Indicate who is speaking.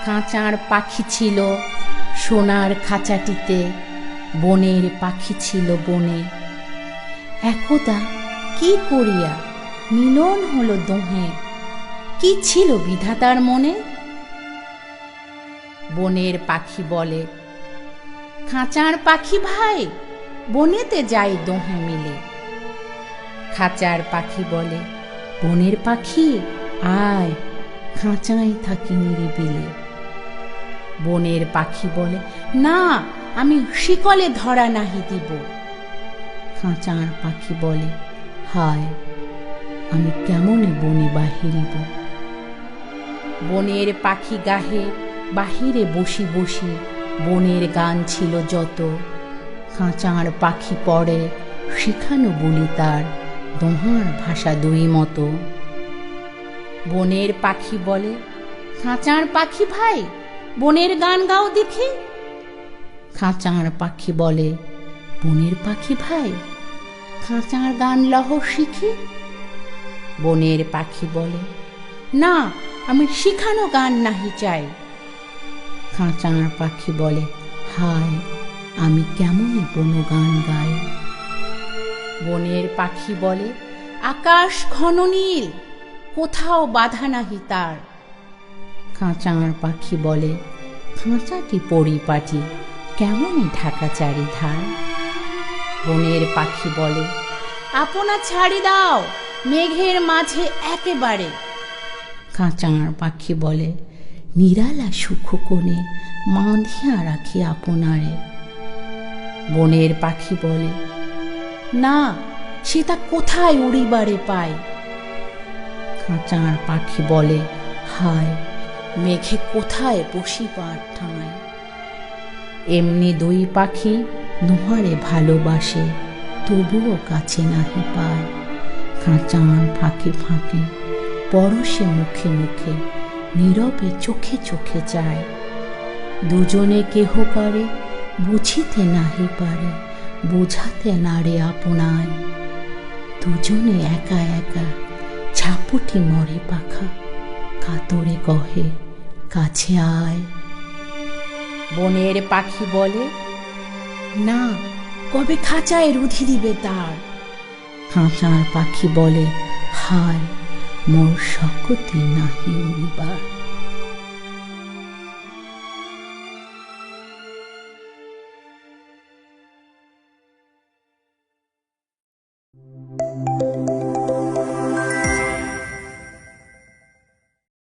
Speaker 1: খাঁচার পাখি ছিল সোনার খাঁচাটিতে, বনের পাখি ছিল বনে। একদা কি করিয়া মিলন হলো দোহে, কি ছিল বিধাতার মনে? বনের পাখি বলে, খাঁচার পাখি ভাই, বনেতে যাই দোহে মিলে। খাঁচার পাখি বলে, বনের পাখি আয়, খাঁচায় থাকি নিরিবিলি। বনের পাখি বলে, না, আমি শিকলে ধরা নাহি দিব। খাঁচার পাখি বলে, হায়, আমি কেমনে বনে বাহিরিব। বনের পাখি গাহে বাহিরে বসি বসি, বনের গান ছিল যত। খাঁচার পাখি পড়ে শিখানো বলি তার, দোহার ভাষা দুই মতো। বনের পাখি বলে, খাঁচার পাখি ভাই, বনের গান গাও দেখি। খাঁচার পাখি বলে, বনের পাখি ভাই, খাঁচার গান লহ শিখি। বনের পাখি বলে, না, আমি শিখানো গান নাহি চাই। খাঁচার পাখি বলে, হায়, আমি কেমন বন গান গাই। বনের পাখি বলে, আকাশ ঘন নীল, কোথাও বাধা নাহি তার। খাঁচার পাখি বলে, খাঁচাটি পরিপাটি, কেমনই ঢাকা চারিধার। বনের পাখি বলে, আপনা ছাড়ি দাও মেঘের মাঝে একেবারে। খাঁচার পাখি বলে, নিরালা সুখ কোণে বাঁধিয়া রাখি আপনারে। বনের পাখি বলে, না, সেটা কোথায় উড়িবারে পায়। খাঁচার পাখি বলে, হায়, মেঘে কোথায় বসিবার ঠাঁই। এমনি দুই পাখি দুহারে ভালোবাসে, তবুও কাছে নাহি পায়। খাঁচার ফাঁকে ফাঁকে, পরশে মুখে মুখে, নীরবে চোখে চোখে চায়। দুজনে কেহ কারে বুঝিতে নাহি পারে, বোঝাতে নারে আপনায়। দুজনে একা একা ঝাপটি মরে পাখা, কাতরে কহে, কাছে আয়। বনের পাখি বলে, না, কবে খাঁচায় রুধি দিবে তার। খাঁচার পাখি বলে, হায়, মোর শকতি নাহি উড়িবার।